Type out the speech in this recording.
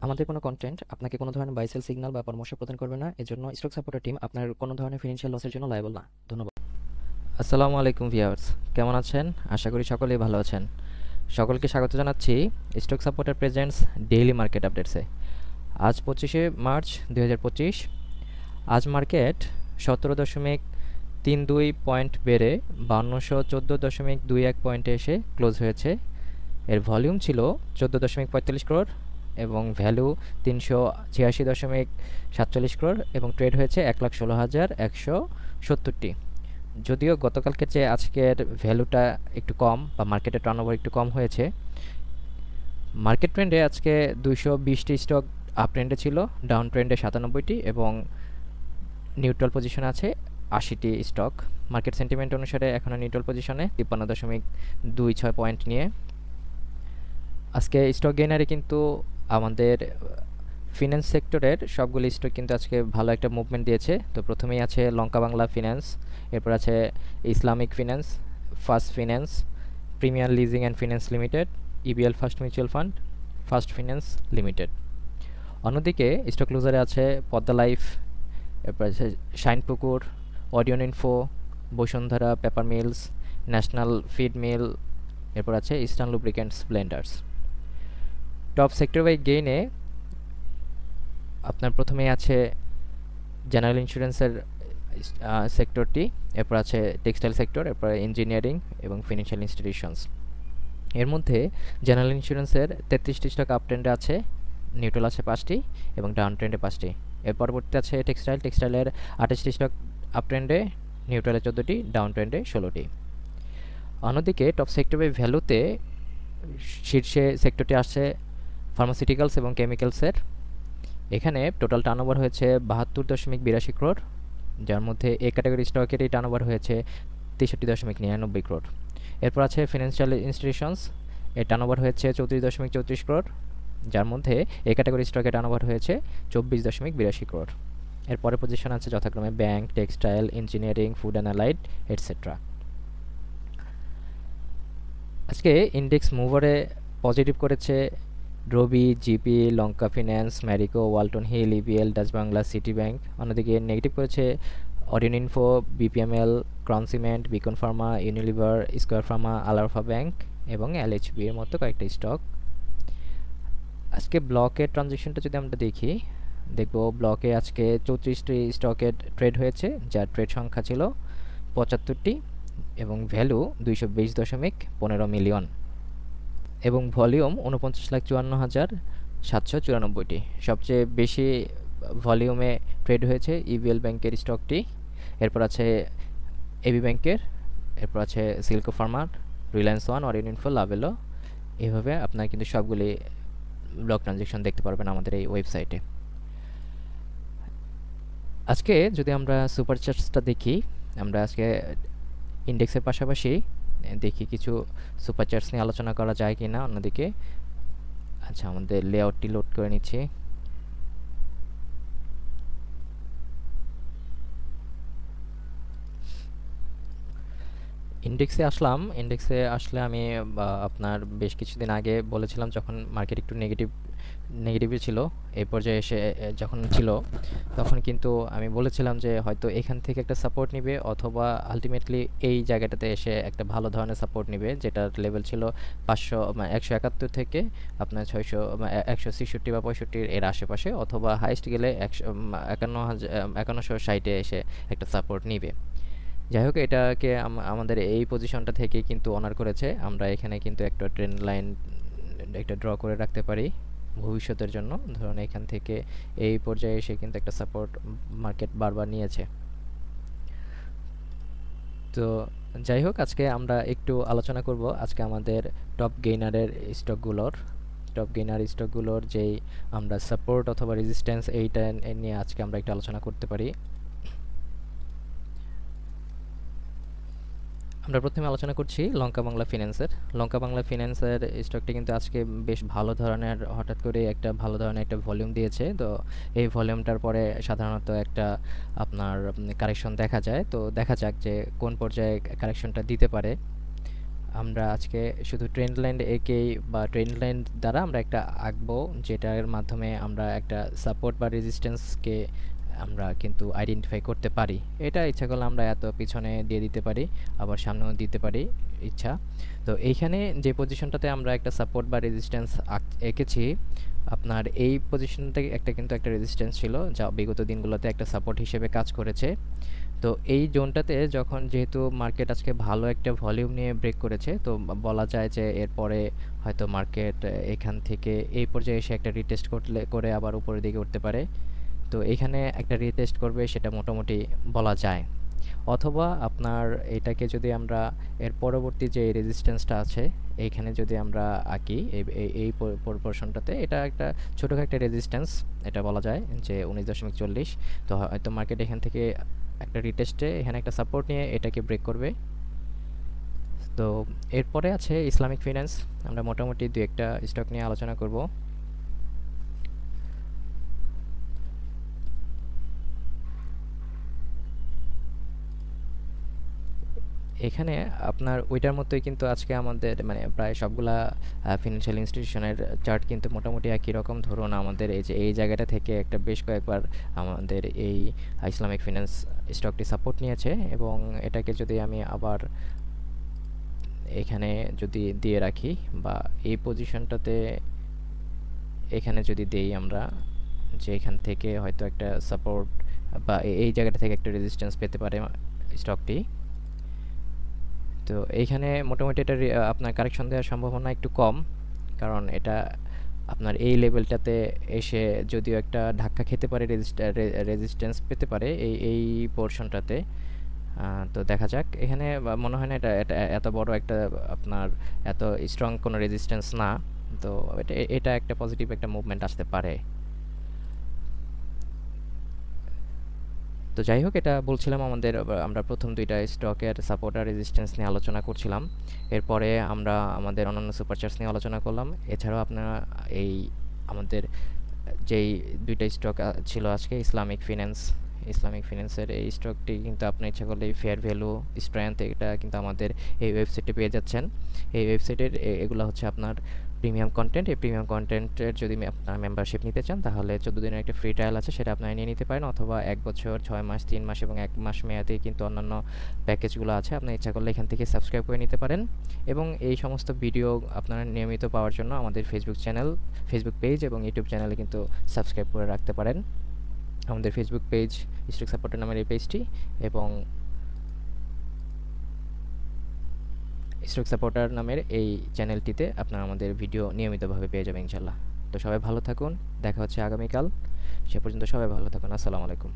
আমাদের কোনো কন্টেন্ট আপনাকে কোনো ধরনের বাই সেল সিগন্যাল বা পরামর্শ প্রদান করবে না। এজন্য স্টক সাপোর্টার টিম আপনার কোনো ধরনের ফিনান্সিয়াল লসের জন্য লায়াবল না। ধন্যবাদ। আসসালামু আলাইকুম ভিউয়ার্স, কেমন আছেন? আশা করি সকলেই ভালো আছেন। সকলকে স্বাগত জানাচ্ছি stock supporter presents daily market আপডেটসে। আজ 25শে মার্চ 2025। আজ মার্কেট 17.32 পয়েন্ট বেড়ে 5214.21 পয়েন্টে এসে ক্লোজ হয়েছে। এর ভলিউম ছিল 14.45 ক্রোড় এবং ভ্যালু 386.47 ক্রোড় এবং ট্রেড হয়েছে 1,16,170টি। যদিও গতকালকের চেয়ে আজকের ভ্যালুটা একটু কম বা মার্কেটের টার্নওভার একটু কম হয়েছে। মার্কেট ট্রেন্ডে আজকে 220টি স্টক আপ ট্রেন্ডে ছিল, ডাউন ট্রেন্ডে 97টি এবং নিউট্রাল পজিশনে আছে 80টি স্টক। মার্কেট সেন্টিমেন্ট অনুসারে এখনও নিউট্রাল পজিশনে 53.26 পয়েন্ট নিয়ে। আজকে স্টক গেইনারে কিন্তু আমাদের ফিন্যান্স সেক্টরের সবগুলি স্টক কিন্তু আজকে ভালো একটা মুভমেন্ট দিয়েছে। তো প্রথমেই আছে লঙ্কা বাংলা ফিন্যান্স, এরপর আছে Islamic finance, first finance, premier leasing and finance limited, EBL first mutual fund, first finance limited. অন্যদিকে স্টক লুজারে আছে পদ্মা লাইফ, এরপর আছে শাইনপুকুর, অডিয়ন info, Bashundhara paper mills, national feed mill, এরপর আছে eastern lubricants blenders. Top sector wise গেইনে আপনার প্রথমেই আছে জেনারেল ইন্স্যুরেন্সের সেক্টরটি, এরপর আছে টেক্সটাইল সেক্টর, এরপর ইঞ্জিনিয়ারিং এবং ফিনান্সিয়াল ইনস্টিটিউশনস। এর মধ্যে জেনারেল ইন্স্যুরেন্সের 33টি স্টক আপ ট্রেন্ডে আছে, নিউট্রাল আছে 5টি এবং ডাউন ট্রেন্ডে 5টি। এর পরবর্তী আছে টেক্সটাইলের 28টি স্টক আপ ট্রেন্ডে, নিউট্রালে 14টি, ডাউন ট্রেন্ডে 16টি। অন্যদিকে টপ সেক্টর বাই ভ্যালুতে শীর্ষে সেক্টরটি আসছে ফার্মাসিউটিক্যালস এবং কেমিক্যালসের। এখানে টোটাল টার্নওভার হয়েছে 72.82 ক্রোড়, যার মধ্যে এ ক্যাটাগরি স্টকেরই টার্নওভার হয়েছে 63.99 ক্রোড়। এরপর আছে ফিনান্সিয়াল ইনস্টিটিউশনস, এর টার্নওভার হয়েছে 34.34 ক্রোড়, যার মধ্যে এ ক্যাটাগরি স্টকের টার্নওভার হয়েছে 24.82 ক্রোড়। এর পরে পজিশন আছে যথাক্রমে bank, textile, engineering, food and allied etcetera. আজকে ইন্ডেক্স মুভারে পজিটিভ করেছে Robi, GP, Lanka finance, Marico, Walton হিল, EBL, Dutch Bangla, City Bank. অন্যদিকে নেগেটিভ করেছে অডিয়ন info, BPML, crown cement, beacon pharma, Unilever, square pharma, Alarafah bank এবং এলএইচবি এর মতো কয়েকটা স্টক। আজকে ব্লকের ট্রানজ্যাকশনটা যদি আমরা দেখি, দেখব ব্লকে আজকে 34টি স্টকের ট্রেড হয়েছে, যার ট্রেড সংখ্যা ছিল 75টি এবং ভ্যালু 220.15 মিলিয়ন এবং ভলিউম 49,54,794টি। সবচেয়ে বেশি ভলিউমে ট্রেড হয়েছে ইবিএল ব্যাংকের স্টকটি, এরপর আছে এবি ব্যাংকের, এরপর আছে Silco farmer, Reliance one, Orion info, Lovello. এইভাবে আপনারা কিন্তু সবগুলি ব্লক ট্রানজ্যাকশন দেখতে পারবেন আমাদের এই ওয়েবসাইটে। আজকে যদি আমরা সুপার চার্টসটা দেখি, আমরা আজকে ইন্ডেক্সের পাশাপাশি দেখি কিছু সুপার চার্টস নিয়ে আলোচনা করা যায় কি না। অন্যদিকে আচ্ছা, আমাদের লেআউটটি লোড করে নিচ্ছি। ইন্ডেক্সে আসলে আমি আপনার বেশ কিছুদিন আগে বলেছিলাম, যখন মার্কেট একটু নেগেটিভে ছিল, এই পর্যায়ে এসে যখন ছিল তখন কিন্তু আমি বলেছিলাম যে হয়তো এখান থেকে একটা সাপোর্ট নিবে অথবা আলটিমেটলি এই জায়গাটাতে এসে একটা ভালো ধরনের সাপোর্ট নিবে, যেটার লেভেল ছিল 171 থেকে আপনার 166 বা 65 এর আশেপাশে, অথবা হাইস্ট গেলে 5160 এসে একটা সাপোর্ট নিবে। যাই হোক, এটাকে আমাদের এই পজিশনটা থেকে কিন্তু অনার করেছে। আমরা এখানে কিন্তু একটা ট্রেন্ড লাইন একটা ড্র করে রাখতে পারি ভবিষ্যতের জন্য। ধরুন এখান থেকে এই পর্যায়ে এসে কিন্তু একটা সাপোর্ট মার্কেট বারবার নিয়েছে। তো যাই হোক, আজকে আমরা একটু আলোচনা করব আজকে আমাদের টপ গেইনার স্টকগুলোর যেই আমরা সাপোর্ট অথবা রেজিস্ট্যান্স, এইটা নিয়ে আজকে আমরা একটু আলোচনা করতে পারি। আমরা প্রথমে আলোচনা করছি লঙ্কা বাংলা ফিন্যান্সের স্টকটি কিন্তু আজকে বেশ ভালো ধরনের, হঠাৎ করে একটা ভালো ধরনের একটা ভলিউম দিয়েছে। তো এই ভলিউমটার পরে সাধারণত একটা আপনার কারেকশন দেখা যায়। তো দেখা যাক যে কোন পর্যায়ে কারেকশনটা দিতে পারে। আমরা আজকে শুধু ট্রেন্ড লাইন এঁকেই বা ট্রেন্ড লাইন দ্বারা আমরা একটা আঁকবো, যেটার মাধ্যমে আমরা একটা সাপোর্ট বা রেজিস্ট্যান্সকে আমরা কিন্তু আইডেন্টিফাই করতে পারি। এটা ইচ্ছা করলে আমরা এত পিছনে দিয়ে দিতে পারি, আবার সামনেও দিতে পারি ইচ্ছা। তো এইখানে যে পজিশনটাতে আমরা একটা সাপোর্ট বা রেজিস্ট্যান্স এঁকেছি, আপনার এই পজিশন থেকে একটা কিন্তু একটা রেজিস্ট্যান্স ছিল যা বিগত দিনগুলোতে একটা সাপোর্ট হিসেবে কাজ করেছে। তো এই জোনটাতে যখন যেহেতু মার্কেট আজকে ভালো একটা ভলিউম নিয়ে ব্রেক করেছে, তো বলা যায় যে এরপরে হয়তো মার্কেট এখান থেকে এই পর্যায়ে এসে একটা রিটেস্ট করে আবার উপরের দিকে উঠতে পারে। তো এখানে একটা রিটেস্ট করবে সেটা মোটামুটি বলা যায়। অথবা আপনার এটাকে যদি আমরা এর পরবর্তী যে রেজিস্ট্যান্সটা আছে এইখানে যদি আমরা আঁকি এই পোরশনটাতে, এটা একটা ছোটোখাটো একটা রেজিস্ট্যান্স, এটা বলা যায় যে 19.40। তো হয়তো মার্কেট এখান থেকে একটা রিটেস্টে এখানে একটা সাপোর্ট নিয়ে এটাকে ব্রেক করবে। তো এরপরে আছে ইসলামিক ফিন্যান্স। আমরা মোটামুটি দু একটা স্টক নিয়ে আলোচনা করব। এখানে আপনার ওইটার মতোই কিন্তু আজকে আমাদের মানে প্রায় সবগুলা ফিনান্সিয়াল ইনস্টিটিউশনের চার্ট কিন্তু মোটামুটি একই রকম। ধরুন আমাদের এই যে এই জায়গাটা থেকে একটা বেশ কয়েকবার আমাদের এই ইসলামিক ফিন্যান্স স্টকটি সাপোর্ট নিয়েছে, এবং এটাকে যদি আমি আবার এখানে যদি দিয়ে রাখি বা এই পজিশনটাতে এখানে যদি দেই আমরা, যে এখান থেকে হয়তো একটা সাপোর্ট বা এই জায়গাটা থেকে একটা রেজিস্ট্যান্স পেতে পারে স্টকটি। তো এইখানে মোটামুটি এটা আপনার কারেকশন দেওয়ার সম্ভাবনা একটু কম, কারণ এটা আপনার এই লেভেলটাতে এসে যদিও একটা ধাক্কা খেতে পারে, রেজিস্ট্যান্স পেতে পারে এই পোর্শনটাতে। তো দেখা যাক, এখানে মনে হয় না এটা এটা এত বড় একটা আপনার এত স্ট্রং কোনো রেজিস্ট্যান্স না। তো এটা একটা পজিটিভ একটা মুভমেন্ট আসতে পারে। তো যাই হোক, এটা বলছিলাম আমরা প্রথম দুইটা স্টকের সাপোর্ট আর রেজিস্ট্যান্স নিয়ে আলোচনা করছিলাম। এরপরে আমরা আমাদের অন্যান্য সুপার চার্টস নিয়ে আলোচনা করলাম। এছাড়াও আপনারা এই আমাদের যেই দুইটা স্টক ছিল আজকে, ইসলামিক ফিন্যান্সের এই স্টকটি কিন্তু আপনি ইচ্ছা করলে ফেয়ার ভ্যালু, স্ট্রেংথ, এটা কিন্তু আমাদের এই ওয়েবসাইটে পেয়ে যাচ্ছেন। এই ওয়েবসাইটের এগুলো হচ্ছে আপনার প্রিমিয়াম কন্টেন্ট। এই প্রিমিয়াম কন্টেন্টের যদি আপনার মেম্বারশিপ নিতে চান তাহলে 14 দিনের একটা ফ্রি ট্রায়াল আছে, সেটা আপনারা নিয়ে নিতে পারেন। অথবা 1 বছর, 6 মাস, 3 মাস এবং 1 মাস মেয়াদে কিন্তু অন্যান্য প্যাকেজগুলো আছে, আপনি ইচ্ছা করলে এখান থেকে সাবস্ক্রাইব করে নিতে পারেন। এবং এই সমস্ত ভিডিও আপনারা নিয়মিত পাওয়ার জন্য আমাদের ফেসবুক পেজ এবং ইউটিউব চ্যানেলে কিন্তু সাবস্ক্রাইব করে রাখতে পারেন। আমাদের ফেসবুক পেজ স্টক সাপোর্টার নামের এই পেজটি, এবং স্টক সাপোর্টার নামের এই চ্যানেলটিতে আপনারা আমাদের ভিডিও নিয়মিতভাবে পেয়ে যাবেন ইনশাল্লাহ। তো সবাই ভালো থাকুন, দেখা হচ্ছে আগামীকাল। সে পর্যন্ত সবাই ভালো থাকুন। আসসালামু আলাইকুম।